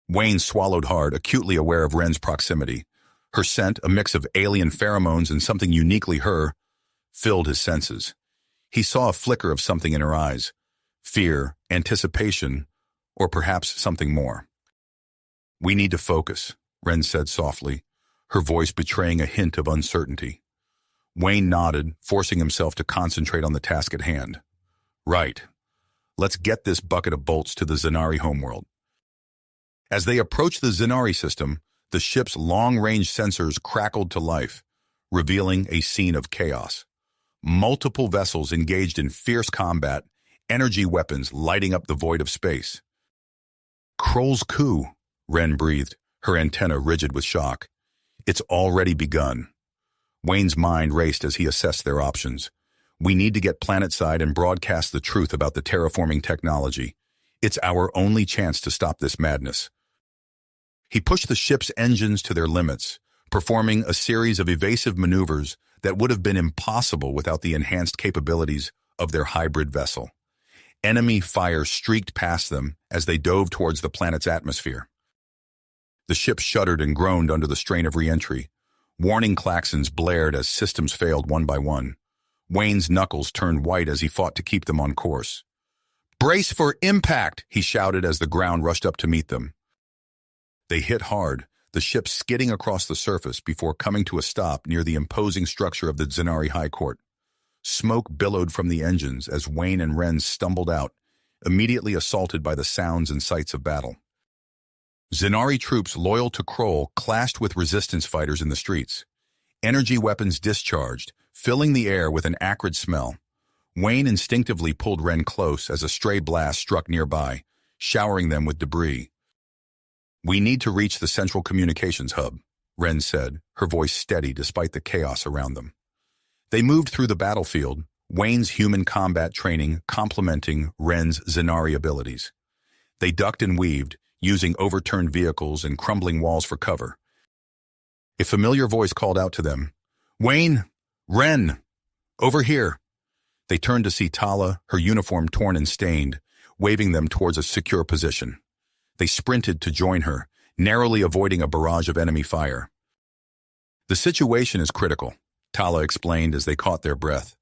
S1: Wayne swallowed hard, acutely aware of Ren's proximity. Her scent, a mix of alien pheromones and something uniquely her, filled his senses. He saw a flicker of something in her eyes. Fear, anticipation, or perhaps something more. "We need to focus," Ren said softly, her voice betraying a hint of uncertainty. Wayne nodded, forcing himself to concentrate on the task at hand. "Right. Let's get this bucket of bolts to the Zanari homeworld." As they approached the Zanari system, the ship's long-range sensors crackled to life, revealing a scene of chaos. Multiple vessels engaged in fierce combat, energy weapons lighting up the void of space. "Kroll's coup," Ren breathed, her antenna rigid with shock. "It's already begun." Wayne's mind raced as he assessed their options. "We need to get planetside and broadcast the truth about the terraforming technology. It's our only chance to stop this madness." He pushed the ship's engines to their limits, performing a series of evasive maneuvers that would have been impossible without the enhanced capabilities of their hybrid vessel. Enemy fire streaked past them as they dove towards the planet's atmosphere. The ship shuddered and groaned under the strain of re-entry. Warning klaxons blared as systems failed one by one. Wayne's knuckles turned white as he fought to keep them on course. "Brace for impact!" he shouted as the ground rushed up to meet them. They hit hard, the ship skidding across the surface before coming to a stop near the imposing structure of the Zanari High Court. Smoke billowed from the engines as Wayne and Ren stumbled out, immediately assaulted by the sounds and sights of battle. Zanari troops loyal to Kroll clashed with resistance fighters in the streets. Energy weapons discharged, filling the air with an acrid smell. Wayne instinctively pulled Ren close as a stray blast struck nearby, showering them with debris. "We need to reach the central communications hub," Ren said, her voice steady despite the chaos around them. They moved through the battlefield, Wayne's human combat training complementing Ren's Zanari abilities. They ducked and weaved, using overturned vehicles and crumbling walls for cover. A familiar voice called out to them, "Wayne! Ren! Over here!" They turned to see Tala, her uniform torn and stained, waving them towards a secure position. They sprinted to join her, narrowly avoiding a barrage of enemy fire. "The situation is critical," Tala explained as they caught their breath.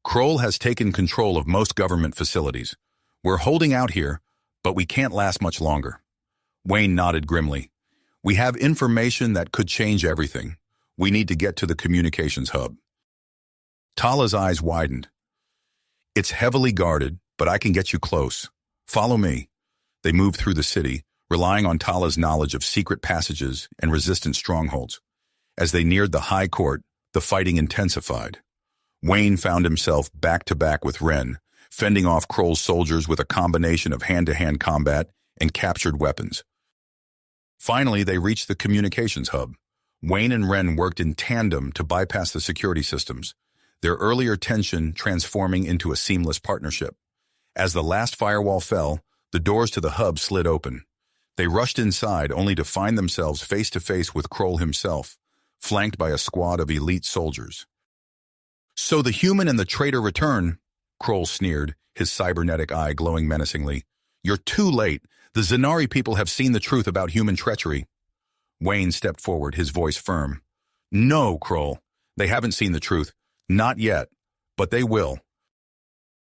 S1: "Kroll has taken control of most government facilities. We're holding out here, but we can't last much longer." Wayne nodded grimly. "We have information that could change everything. We need to get to the communications hub." Tala's eyes widened. "It's heavily guarded, but I can get you close. Follow me." They moved through the city, relying on Tala's knowledge of secret passages and resistant strongholds. As they neared the High Court, the fighting intensified. Wayne found himself back-to-back with Ren, fending off Kroll's soldiers with a combination of hand-to-hand combat and captured weapons. Finally, they reached the communications hub. Wayne and Ren worked in tandem to bypass the security systems, their earlier tension transforming into a seamless partnership. As the last firewall fell, the doors to the hub slid open. They rushed inside only to find themselves face-to-face with Kroll himself, flanked by a squad of elite soldiers. "So the human and the traitor return," Kroll sneered, his cybernetic eye glowing menacingly. "You're too late. The Zanari people have seen the truth about human treachery." Wayne stepped forward, his voice firm. "No, Kroll. They haven't seen the truth. Not yet. But they will."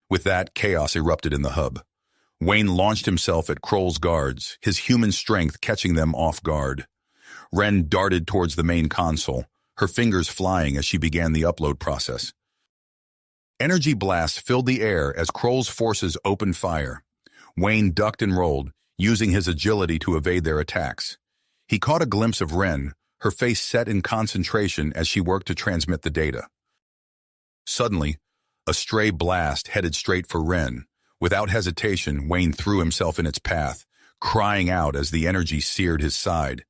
S1: With that, chaos erupted in the hub. Wayne launched himself at Kroll's guards, his human strength catching them off guard. Ren darted towards the main console, her fingers flying as she began the upload process. Energy blasts filled the air as Kroll's forces opened fire. Wayne ducked and rolled, using his agility to evade their attacks. He caught a glimpse of Ren, her face set in concentration as she worked to transmit the data. Suddenly, a stray blast headed straight for Ren. Without hesitation, Wayne threw himself in its path, crying out as the energy seared his side.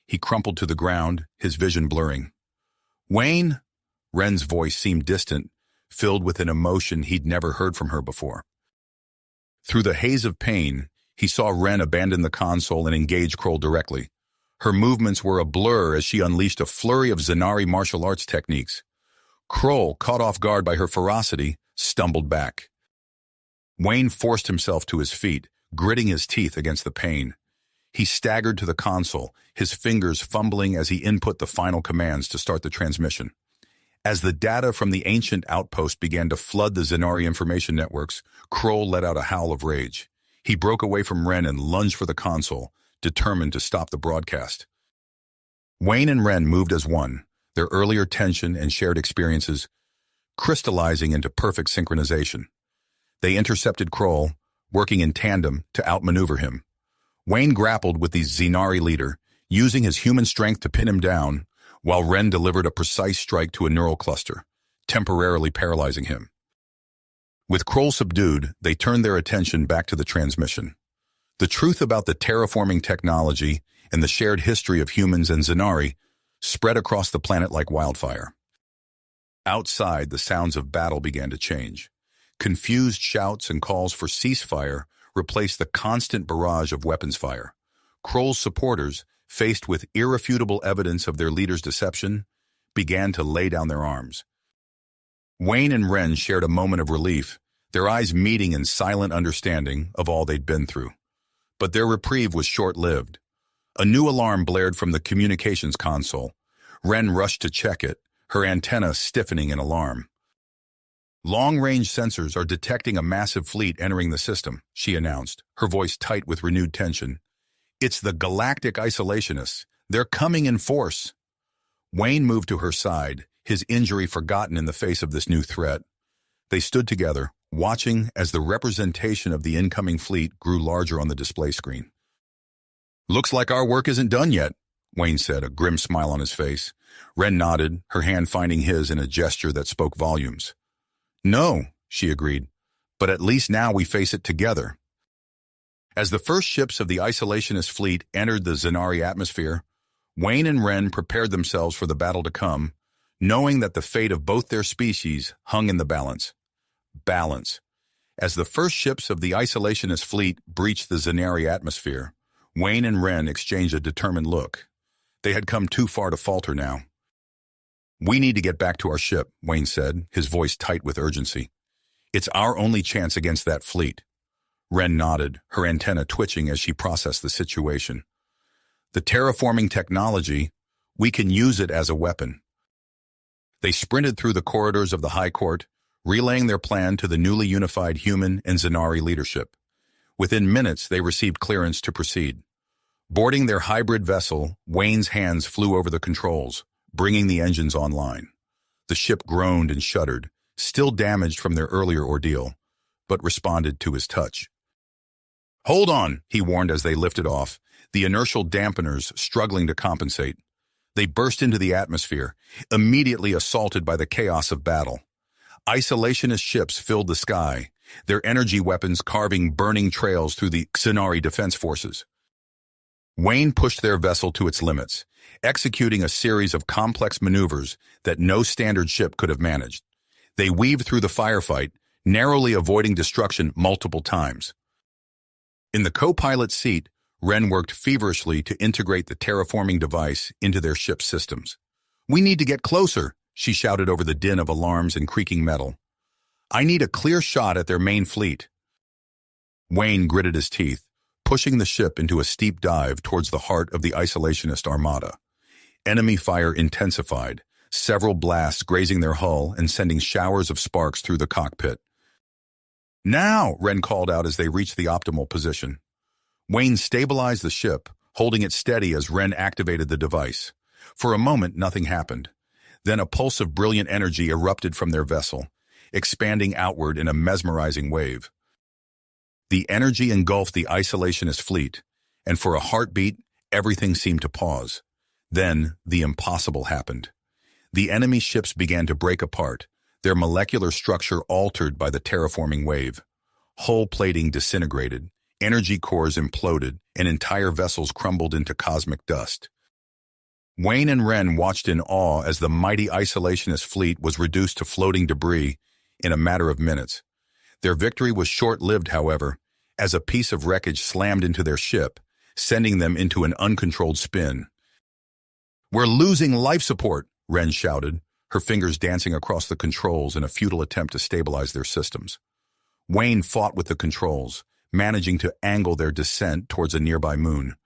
S1: He crumpled to the ground, his vision blurring. "Wayne?" Ren's voice seemed distant, filled with an emotion he'd never heard from her before. Through the haze of pain, he saw Ren abandon the console and engage Kroll directly. Her movements were a blur as she unleashed a flurry of Zanari martial arts techniques. Kroll, caught off guard by her ferocity, stumbled back. Wayne forced himself to his feet, gritting his teeth against the pain. He staggered to the console, his fingers fumbling as he input the final commands to start the transmission. As the data from the ancient outpost began to flood the Zanari information networks, Kroll let out a howl of rage. He broke away from Ren and lunged for the console, determined to stop the broadcast. Wayne and Ren moved as one, their earlier tension and shared experiences crystallizing into perfect synchronization. They intercepted Kroll, working in tandem to outmaneuver him. Wayne grappled with the Zanari leader, using his human strength to pin him down, while Ren delivered a precise strike to a neural cluster, temporarily paralyzing him. With Kroll subdued, they turned their attention back to the transmission. The truth about the terraforming technology and the shared history of humans and Zanari spread across the planet like wildfire. Outside, the sounds of battle began to change. Confused shouts and calls for ceasefire replaced the constant barrage of weapons fire. Kroll's supporters, faced with irrefutable evidence of their leader's deception, began to lay down their arms. Wayne and Ren shared a moment of relief, their eyes meeting in silent understanding of all they'd been through. But their reprieve was short-lived. A new alarm blared from the communications console. Ren rushed to check it, her antenna stiffening in alarm. "Long-range sensors are detecting a massive fleet entering the system," she announced, her voice tight with renewed tension. "It's the Galactic isolationists. They're coming in force." Wayne moved to her side, his injury forgotten in the face of this new threat. They stood together, watching as the representation of the incoming fleet grew larger on the display screen. "Looks like our work isn't done yet," Wayne said, a grim smile on his face. Ren nodded, her hand finding his in a gesture that spoke volumes. "No," she agreed, "but at least now we face it together." As the first ships of the isolationist fleet entered the Zanari atmosphere, Wayne and Ren prepared themselves for the battle to come, knowing that the fate of both their species hung in the balance. Balance. As the first ships of the isolationist fleet breached the Zanari atmosphere, Wayne and Ren exchanged a determined look. They had come too far to falter now. "We need to get back to our ship," Wayne said, his voice tight with urgency. "It's our only chance against that fleet." Ren nodded, her antenna twitching as she processed the situation. "The terraforming technology, we can use it as a weapon." They sprinted through the corridors of the High Court, relaying their plan to the newly unified human and Zanari leadership. Within minutes, they received clearance to proceed. Boarding their hybrid vessel, Wayne's hands flew over the controls, bringing the engines online. The ship groaned and shuddered, still damaged from their earlier ordeal, but responded to his touch. "Hold on," he warned as they lifted off, the inertial dampeners struggling to compensate. They burst into the atmosphere, immediately assaulted by the chaos of battle. Isolationist ships filled the sky, their energy weapons carving burning trails through the Xenari defense forces. Wayne pushed their vessel to its limits, executing a series of complex maneuvers that no standard ship could have managed. They weaved through the firefight, narrowly avoiding destruction multiple times. In the co-pilot seat, Ren worked feverishly to integrate the terraforming device into their ship's systems. "We need to get closer," she shouted over the din of alarms and creaking metal. "I need a clear shot at their main fleet." Wayne gritted his teeth, pushing the ship into a steep dive towards the heart of the isolationist armada. Enemy fire intensified, several blasts grazing their hull and sending showers of sparks through the cockpit. "Now!" Ren called out as they reached the optimal position. Wayne stabilized the ship, holding it steady as Ren activated the device. For a moment, nothing happened. Then a pulse of brilliant energy erupted from their vessel, expanding outward in a mesmerizing wave. The energy engulfed the isolationist fleet, and for a heartbeat, everything seemed to pause. Then, the impossible happened. The enemy ships began to break apart, their molecular structure altered by the terraforming wave. Hull plating disintegrated, energy cores imploded, and entire vessels crumbled into cosmic dust. Wayne and Ren watched in awe as the mighty isolationist fleet was reduced to floating debris in a matter of minutes. Their victory was short-lived, however, as a piece of wreckage slammed into their ship, sending them into an uncontrolled spin. "We're losing life support," Ren shouted, her fingers dancing across the controls in a futile attempt to stabilize their systems. Wayne fought with the controls, managing to angle their descent towards a nearby moon.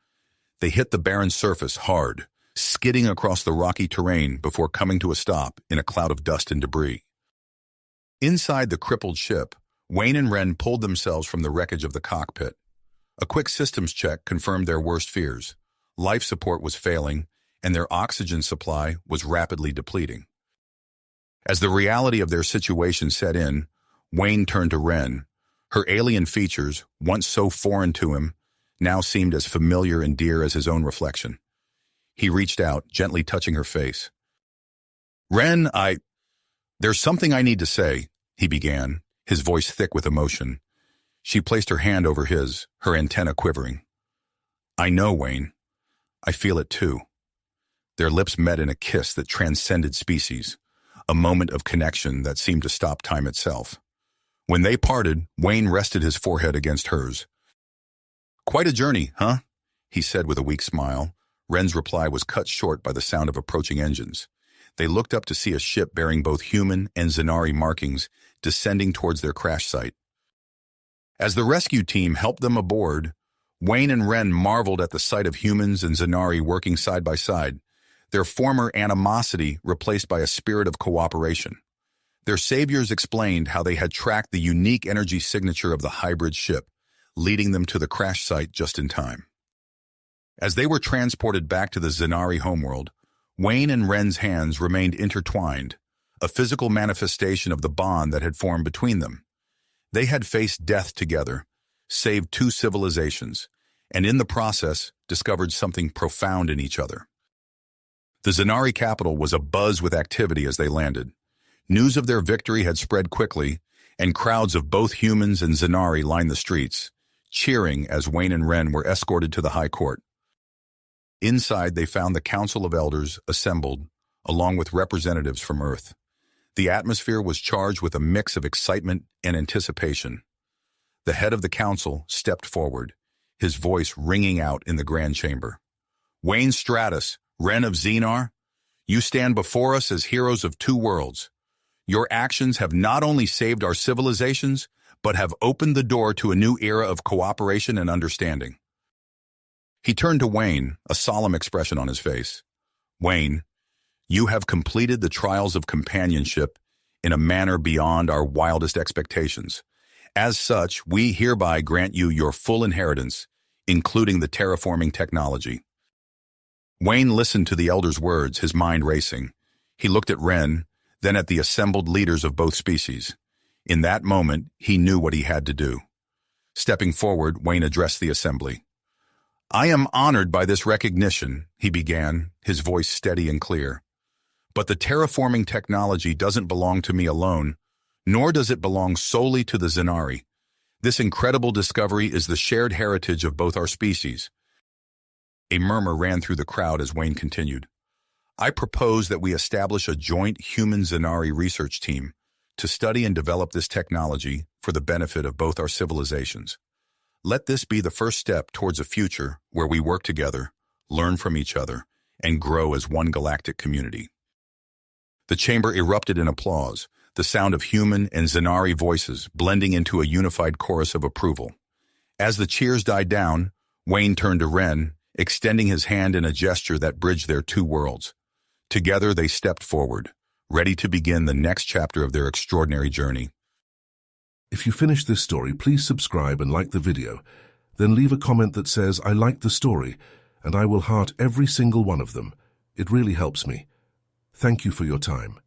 S1: They hit the barren surface hard, skidding across the rocky terrain before coming to a stop in a cloud of dust and debris. Inside the crippled ship, Wayne and Ren pulled themselves from the wreckage of the cockpit. A quick systems check confirmed their worst fears. Life support was failing, and their oxygen supply was rapidly depleting. As the reality of their situation set in, Wayne turned to Ren. Her alien features, once so foreign to him, now seemed as familiar and dear as his own reflection. He reached out, gently touching her face. "Ren, there's something I need to say," he began, his voice thick with emotion. She placed her hand over his, her antenna quivering. "I know, Wayne. I feel it too." Their lips met in a kiss that transcended species, a moment of connection that seemed to stop time itself. When they parted, Wayne rested his forehead against hers. "Quite a journey, huh?" he said with a weak smile. Ren's reply was cut short by the sound of approaching engines. They looked up to see a ship bearing both human and Zanari markings descending towards their crash site. As the rescue team helped them aboard, Wayne and Ren marveled at the sight of humans and Zanari working side by side, their former animosity replaced by a spirit of cooperation. Their saviors explained how they had tracked the unique energy signature of the hybrid ship, leading them to the crash site just in time. As they were transported back to the Zanari homeworld, Wayne and Ren's hands remained intertwined, a physical manifestation of the bond that had formed between them. They had faced death together, saved two civilizations, and in the process discovered something profound in each other. The Zanari capital was abuzz with activity as they landed. News of their victory had spread quickly, and crowds of both humans and Zanari lined the streets, cheering as Wayne and Ren were escorted to the High Court. Inside, they found the Council of Elders assembled, along with representatives from Earth. The atmosphere was charged with a mix of excitement and anticipation. The head of the council stepped forward, his voice ringing out in the grand chamber. Wayne Stratus, Wren of Xenar, you stand before us as heroes of two worlds. Your actions have not only saved our civilizations, but have opened the door to a new era of cooperation and understanding. He turned to Wayne, a solemn expression on his face. Wayne, you have completed the trials of companionship in a manner beyond our wildest expectations. As such, we hereby grant you your full inheritance, including the terraforming technology. Wayne listened to the elder's words, his mind racing. He looked at Wren, then at the assembled leaders of both species. In that moment, he knew what he had to do. Stepping forward, Wayne addressed the assembly. I am honored by this recognition, he began, his voice steady and clear. But the terraforming technology doesn't belong to me alone, nor does it belong solely to the Xenari. This incredible discovery is the shared heritage of both our species. A murmur ran through the crowd as Wayne continued. I propose that we establish a joint human-Xenari research team to study and develop this technology for the benefit of both our civilizations. Let this be the first step towards a future where we work together, learn from each other, and grow as one galactic community. The chamber erupted in applause, the sound of human and Xenari voices blending into a unified chorus of approval. As the cheers died down, Wayne turned to Wren, extending his hand in a gesture that bridged their two worlds. Together they stepped forward, ready to begin the next chapter of their extraordinary journey.
S2: If you finished this story, please subscribe and like the video. Then leave a comment that says, I liked the story, and I will heart every single one of them. It really helps me. Thank you for your time.